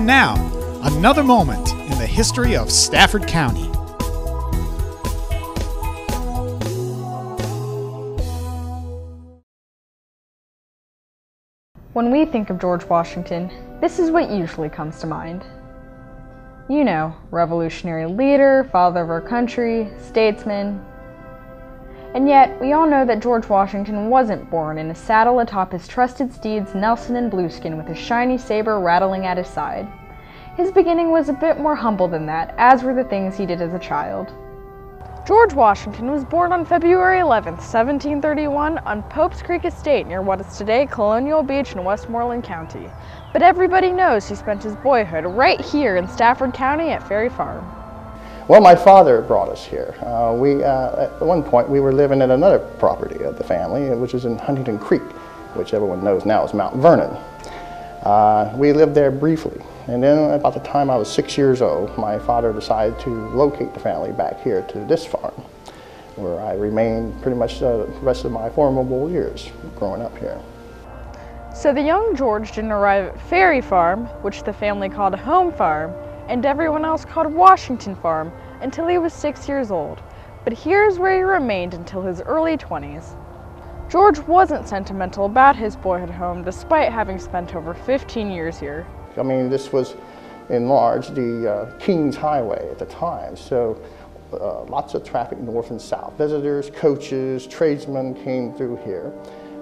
And now, another moment in the history of Stafford County. When we think of George Washington, this is what usually comes to mind. You know, revolutionary leader, father of our country, statesman. And yet, we all know that George Washington wasn't born in a saddle atop his trusted steeds Nelson and Blueskin with a shiny saber rattling at his side. His beginning was a bit more humble than that, as were the things he did as a child. George Washington was born on February 11th, 1731 on Pope's Creek Estate near what is today Colonial Beach in Westmoreland County. But everybody knows he spent his boyhood right here in Stafford County at Ferry Farm. Well, my father brought us here. At one point we were living at another property of the family, which is in Huntington Creek, which everyone knows now is Mount Vernon. We lived there briefly. And then about the time I was 6 years old, my father decided to locate the family back here to this farm, where I remained pretty much the rest of my formidable years growing up here. So the young George didn't arrive at Ferry Farm, which the family called Home Farm, and everyone else called Washington Farm, until he was 6 years old. But here's where he remained until his early 20s. George wasn't sentimental about his boyhood home, despite having spent over 15 years here. I mean, this was, in large, the King's Highway at the time, so lots of traffic north and south. Visitors, coaches, tradesmen came through here.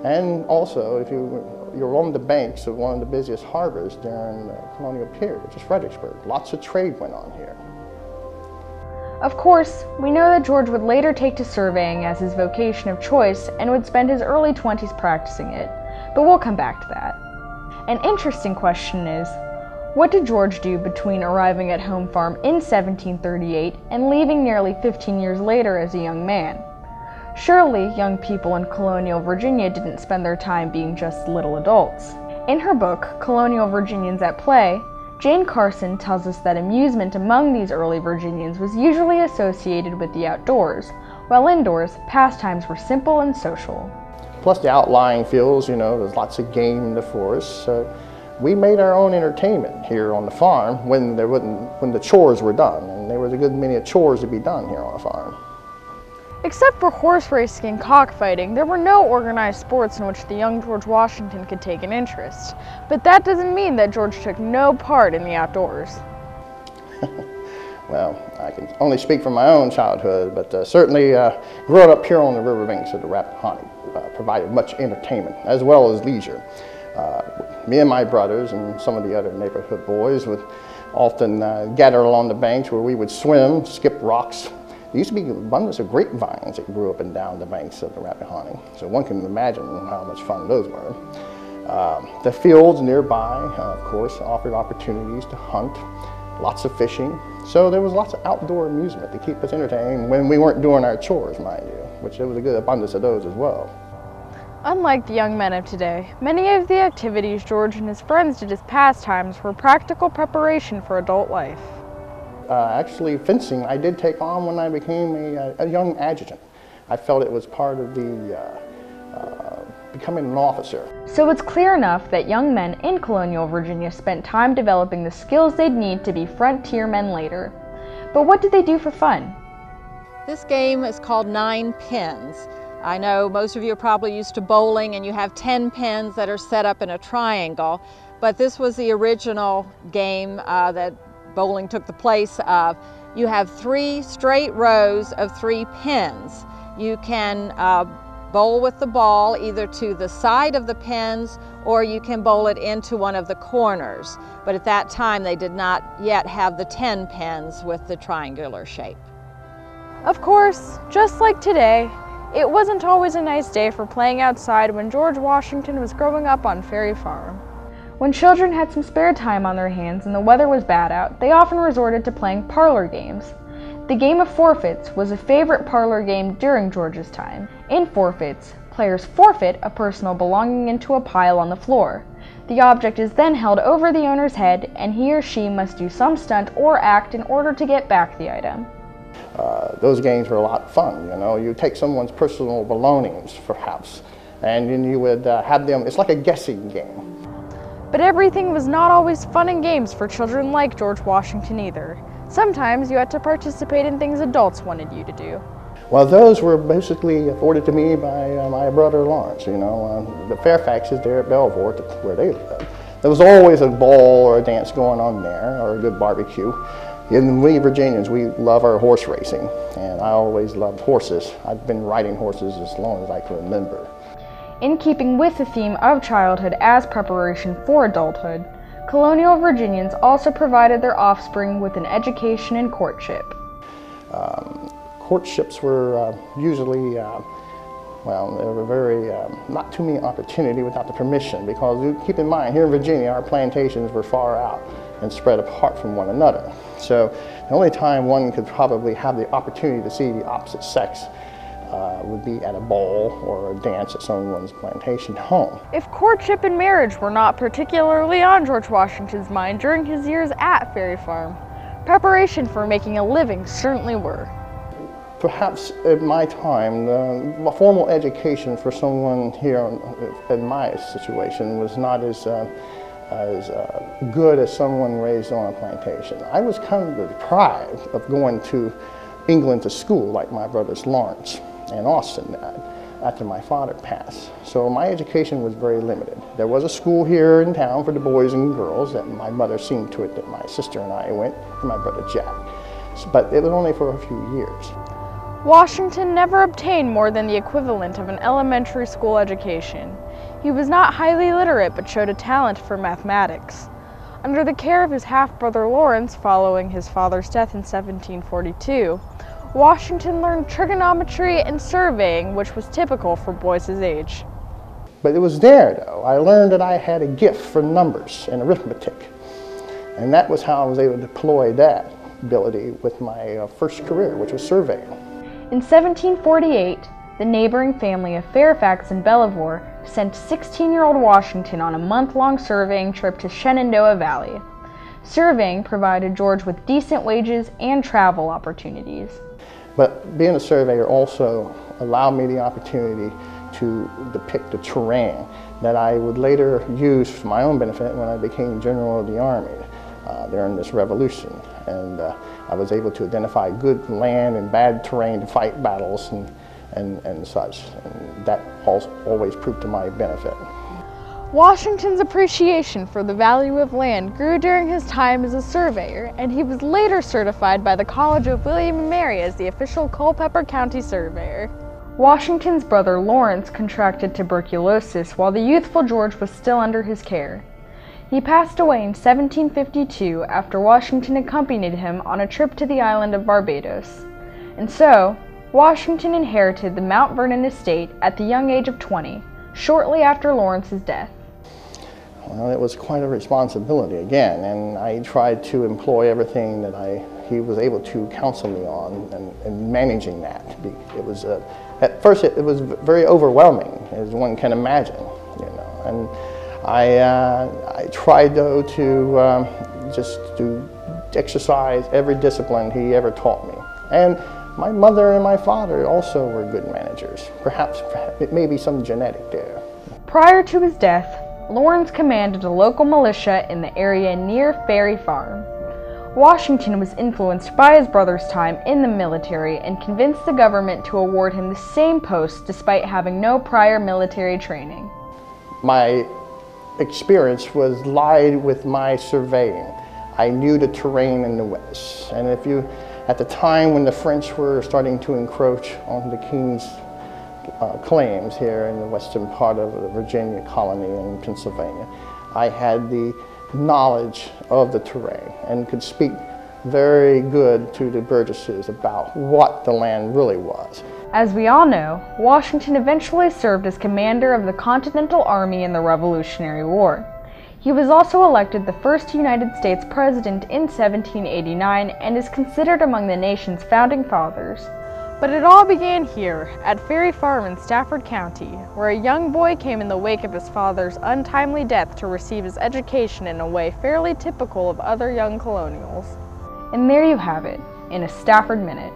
And also, if you're on the banks of one of the busiest harbors during the colonial period, which is Fredericksburg, lots of trade went on here. Of course, we know that George would later take to surveying as his vocation of choice and would spend his early 20s practicing it, but we'll come back to that. An interesting question is, what did George do between arriving at Home Farm in 1738 and leaving nearly 15 years later as a young man? Surely, young people in colonial Virginia didn't spend their time being just little adults. In her book, Colonial Virginians at Play, Jane Carson tells us that amusement among these early Virginians was usually associated with the outdoors, while indoors, pastimes were simple and social. Plus the outlying fields, you know, there's lots of game in the forest, so we made our own entertainment here on the farm when the chores were done, and there was a good many chores to be done here on the farm. Except for horse racing and cockfighting, there were no organized sports in which the young George Washington could take an interest. But that doesn't mean that George took no part in the outdoors. Well, I can only speak from my own childhood, but certainly growing up here on the riverbanks of the Rappahannock provided much entertainment as well as leisure. Me and my brothers and some of the other neighborhood boys would often gather along the banks where we would swim, skip rocks. There used to be abundance of grapevines that grew up and down the banks of the Rappahannock, so one can imagine how much fun those were. The fields nearby, of course, offered opportunities to hunt, lots of fishing, so there was lots of outdoor amusement to keep us entertained when we weren't doing our chores, mind you, which there was a good abundance of those as well. Unlike the young men of today, many of the activities George and his friends did as pastimes were practical preparation for adult life. Actually, fencing I did take on when I became a young adjutant. I felt it was part of the becoming an officer. So it's clear enough that young men in colonial Virginia spent time developing the skills they'd need to be frontier men later. But what did they do for fun? This game is called 9 pins. I know most of you are probably used to bowling and you have 10 pins that are set up in a triangle, but this was the original game that bowling took the place of. You have 3 straight rows of 3 pins. You can bowl with the ball either to the side of the pins or you can bowl it into one of the corners. But at that time they did not yet have the 10 pins with the triangular shape. Of course, just like today, it wasn't always a nice day for playing outside when George Washington was growing up on Ferry Farm. When children had some spare time on their hands and the weather was bad out, they often resorted to playing parlor games. The game of forfeits was a favorite parlor game during George's time. In forfeits, players forfeit a personal belonging into a pile on the floor. The object is then held over the owner's head, and he or she must do some stunt or act in order to get back the item. Those games were a lot of fun, you know. You take someone's personal belongings, perhaps, and then you would have them, it's like a guessing game. But everything was not always fun and games for children like George Washington either. Sometimes you had to participate in things adults wanted you to do. Well, those were basically afforded to me by my brother Lawrence. The Fairfax is there at Belvoir, where they live. There was always a ball or a dance going on there, or a good barbecue. And we Virginians, we love our horse racing, and I always loved horses. I've been riding horses as long as I can remember. In keeping with the theme of childhood as preparation for adulthood, colonial Virginians also provided their offspring with an education in courtship. Courtships were usually, well, they were very, not too many opportunity without the permission, because keep in mind, here in Virginia, our plantations were far out and spread apart from one another. So the only time one could probably have the opportunity to see the opposite sex would be at a ball or a dance at someone's plantation home. If courtship and marriage were not particularly on George Washington's mind during his years at Ferry Farm, preparation for making a living certainly were. Perhaps at my time, the formal education for someone here in my situation was not as good as someone raised on a plantation. I was kind of deprived of going to England to school like my brothers Lawrence and Austin after my father passed. So my education was very limited. There was a school here in town for the boys and girls that my mother seen to it that my sister and I went, and my brother Jack. But it was only for a few years. Washington never obtained more than the equivalent of an elementary school education. He was not highly literate, but showed a talent for mathematics. Under the care of his half-brother Lawrence, following his father's death in 1742, Washington learned trigonometry and surveying, which was typical for boys his age. But it was there, though. I learned that I had a gift for numbers and arithmetic. And that was how I was able to deploy that ability with my first career, which was surveying. In 1748, the neighboring family of Fairfax and Belvoir sent 16-year-old Washington on a month-long surveying trip to Shenandoah Valley. Surveying provided George with decent wages and travel opportunities. But being a surveyor also allowed me the opportunity to depict the terrain that I would later use for my own benefit when I became General of the Army during this revolution. And I was able to identify good land and bad terrain to fight battles and such. And that always proved to my benefit. Washington's appreciation for the value of land grew during his time as a surveyor, and he was later certified by the College of William and Mary as the official Culpeper County surveyor. Washington's brother Lawrence contracted tuberculosis while the youthful George was still under his care. He passed away in 1752 after Washington accompanied him on a trip to the island of Barbados. And so, Washington inherited the Mount Vernon estate at the young age of 20, shortly after Lawrence's death. Well, it was quite a responsibility again, and I tried to employ everything that he was able to counsel me on and managing that. It was, at first it was very overwhelming, as one can imagine, and I tried though to just to exercise every discipline he ever taught me. And my mother and my father also were good managers. Perhaps it may be some genetic there. Prior to his death, Lawrence commanded a local militia in the area near Ferry Farm. Washington was influenced by his brother's time in the military and convinced the government to award him the same post despite having no prior military training. My experience was lied with my surveying. I knew the terrain in the West, and at the time when the French were starting to encroach on the King's claims here in the western part of the Virginia colony in Pennsylvania, I had the knowledge of the terrain and could speak very good to the burgesses about what the land really was. As we all know, Washington eventually served as commander of the Continental Army in the Revolutionary War. He was also elected the first United States president in 1789 and is considered among the nation's founding fathers. But it all began here, at Ferry Farm in Stafford County, where a young boy came in the wake of his father's untimely death to receive his education in a way fairly typical of other young colonials. And there you have it, in a Stafford Minute.